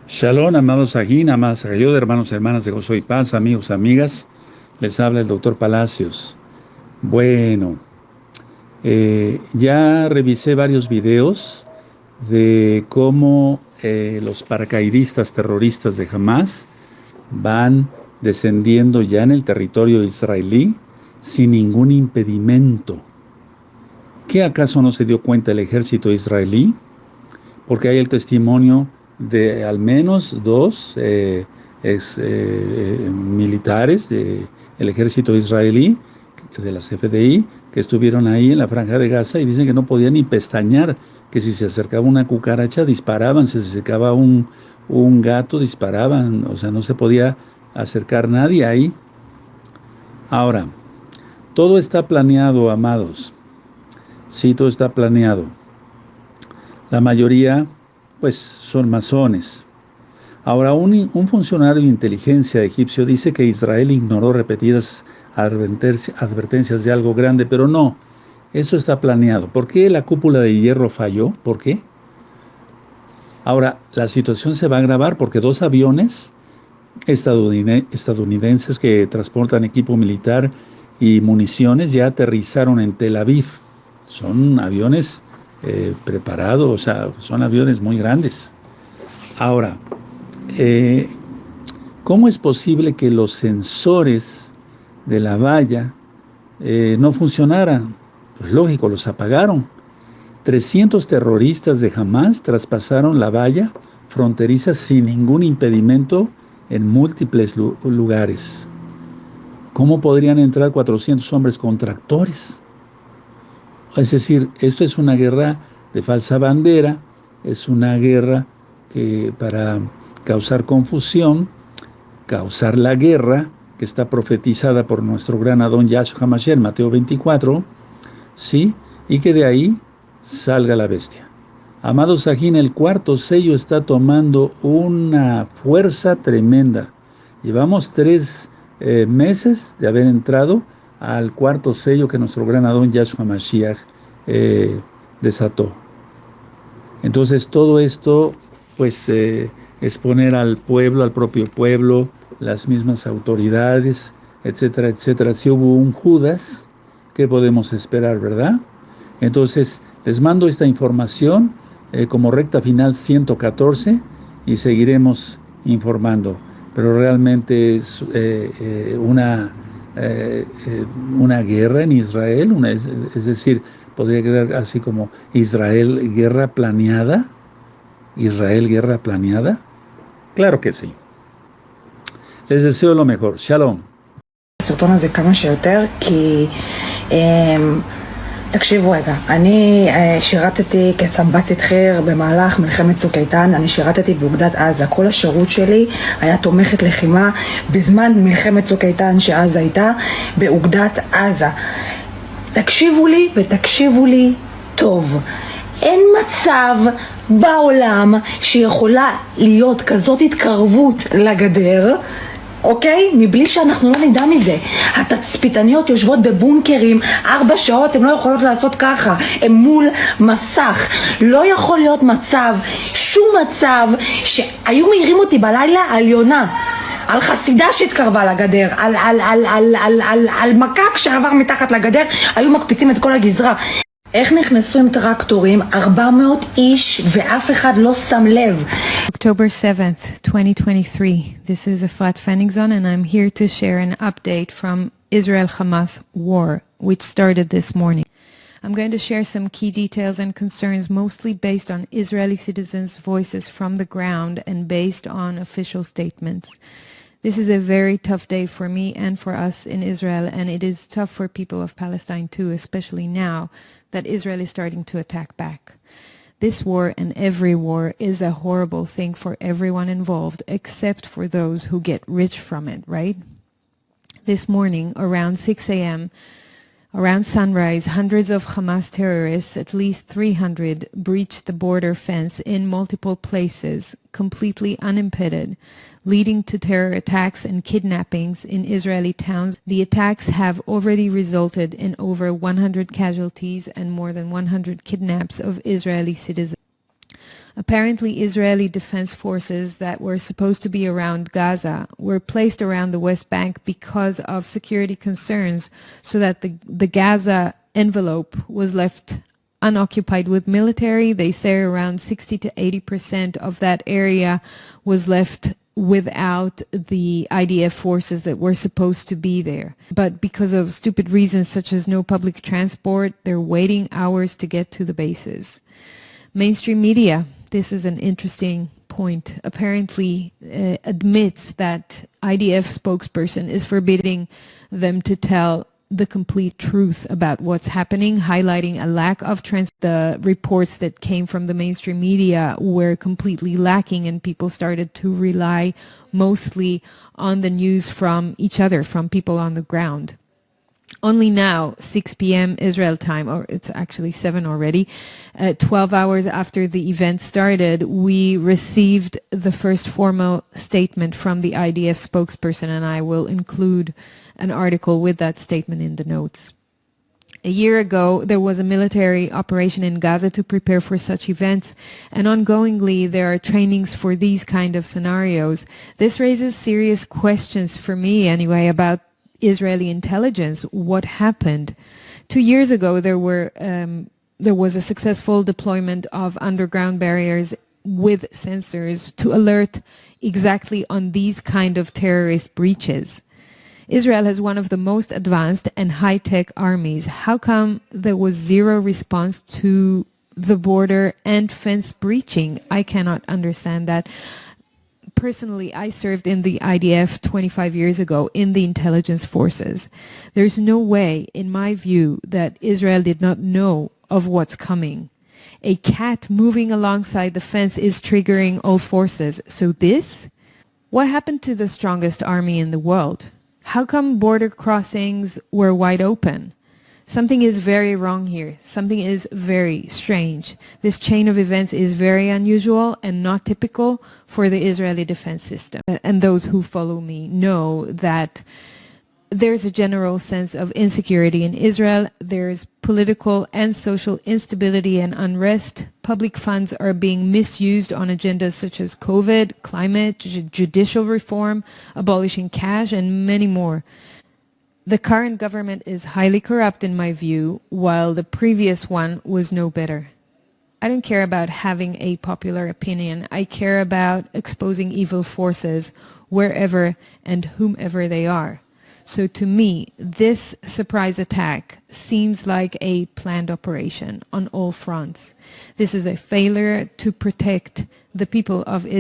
Shalom, amados Sajín, amadas Sayod, hermanos y hermanas de Gozo y Paz, amigos, amigas. Les habla el doctor Palacios. Bueno, ya revisé varios videos de cómo los paracaidistas terroristas de Hamas van descendiendo ya en el territorio israelí sin ningún impedimento. ¿Qué acaso no se dio cuenta el ejército israelí? Porque hay el testimonio de al menos dos militares del ejército israelí, de las FDI, que estuvieron ahí en la franja de Gaza y dicen que no podían ni pestañear, que si se acercaba una cucaracha disparaban, si se acercaba un gato disparaban, o sea, no se podía acercar nadie ahí. Ahora, todo está planeado, amados. Sí, todo está planeado. La mayoría, pues, son masones. Ahora, un funcionario de inteligencia egipcio dice que Israel ignoró repetidas advertencias de algo grande, pero no, esto está planeado. ¿Por qué la cúpula de hierro falló? ¿Por qué? Ahora, la situación se va a agravar porque dos aviones estadounidenses que transportan equipo militar y municiones ya aterrizaron en Tel Aviv. Son aviones preparados, o sea, son aviones muy grandes. Ahora, ¿cómo es posible que los sensores de la valla no funcionaran? Pues lógico, los apagaron. 300 terroristas de Hamas traspasaron la valla fronteriza sin ningún impedimento en múltiples lugares. ¿Cómo podrían entrar 400 hombres con tractores? Es decir, esto es una guerra de falsa bandera, es una guerra que para causar confusión, causar la guerra que está profetizada por nuestro gran Adón Yahshua HaMashiach, Mateo 24, ¿sí? Y que de ahí salga la bestia. Amados Sajín, el cuarto sello está tomando una fuerza tremenda. Llevamos 3 meses de haber entrado al cuarto sello que nuestro gran Adón Yahshua HaMashiach desató. Entonces todo esto, pues, es poner al pueblo, al propio pueblo, las mismas autoridades, etcétera, etcétera. Si hubo un Judas, ¿qué podemos esperar, verdad? Entonces, les mando esta información como recta final 114 y seguiremos informando. Pero realmente es una guerra en Israel, es decir, podría quedar así como Israel guerra planeada. Israel guerra planeada. Claro que sí. Les deseo lo mejor. Shalom. הסרטון הזה כמה שיותר, כי תקשיבו רגע, אני שירתתי כסמב"צית חי"ר במהלך מלחמת צוק איתן, אני שירתתי באוגדת עזה, כל השירות שלי היה תומכת לחימה בזמן מלחמת צוק איתן שעזה הייתה באוגדת עזה. תקשיבו לי ותקשיבו לי טוב, אין מצב בעולם שיכולה להיות כזאת התקרבות לגדר, אוקיי? מבלי שאנחנו לא נדע מזה. התצפיתניות יושבות בבונקרים 4 שעות, הן לא יכולות לעשות ככה, הן מול מסך. לא יכול להיות מצב, שום מצב, שהיו מעירים אותי בלילה על יונה, על חסידה שהתקרבה לגדר, על מקק שעבר מתחת לגדר, היו מקפיצים את כל הגזרה. איך נכנסו עם טרקטורים 400 איש ואף אחד לא שם לב. October 7th, 2023. This is Efrat Fenigzon and I'm here to share an update from Israel-Hamas war, which started this morning. I'm going to share some key details and concerns mostly based on Israeli citizens' voices from the ground and based on official statements. This is a very tough day for me and for us in Israel, and it is tough for people of Palestine too, especially now that Israel is starting to attack back. This war and every war is a horrible thing for everyone involved, except for those who get rich from it, right? This morning, around 6 a.m., around sunrise, hundreds of Hamas terrorists, at least 300, breached the border fence in multiple places, completely unimpeded, leading to terror attacks and kidnappings in Israeli towns. The attacks have already resulted in over 100 casualties and more than 100 kidnaps of Israeli citizens. Apparently, Israeli defense forces that were supposed to be around Gaza were placed around the West Bank because of security concerns, so that the Gaza envelope was left unoccupied with military. They say around 60 to 80% of that area was left without the IDF forces that were supposed to be there. But because of stupid reasons such as no public transport, they're waiting hours to get to the bases. Mainstream media, this is an interesting point, apparently admits that IDF spokesperson is forbidding them to tell the complete truth about what's happening, highlighting a lack of the reports that came from the mainstream media were completely lacking, and people started to rely mostly on the news from each other, from people on the ground. Only now, 6 p.m. Israel time, or it's actually 7 already, 12 hours after the event started, we received the first formal statement from the IDF spokesperson, and I will include an article with that statement in the notes. A year ago, there was a military operation in Gaza to prepare for such events, and ongoingly there are trainings for these kind of scenarios. This raises serious questions for me anyway about Israeli intelligence. What happened? 2 years ago, there was a successful deployment of underground barriers with sensors to alert exactly on these kind of terrorist breaches. Israel has one of the most advanced and high-tech armies. How come there was zero response to the border and fence breaching? I cannot understand that. Personally, I served in the IDF 25 years ago in the intelligence forces. There's no way, in my view, that Israel did not know of what's coming. A cat moving alongside the fence is triggering all forces. So what happened to the strongest army in the world? How come border crossings were wide open? Something is very wrong here. Something is very strange. This chain of events is very unusual and not typical for the Israeli defense system. And those who follow me know that there's a general sense of insecurity in Israel. There's political and social instability and unrest. Public funds are being misused on agendas such as COVID, climate, judicial reform, abolishing cash, and many more. The current government is highly corrupt in my view, while the previous one was no better. I don't care about having a popular opinion. I care about exposing evil forces wherever and whomever they are. So to me, this surprise attack seems like a planned operation on all fronts. This is a failure to protect the people of Israel.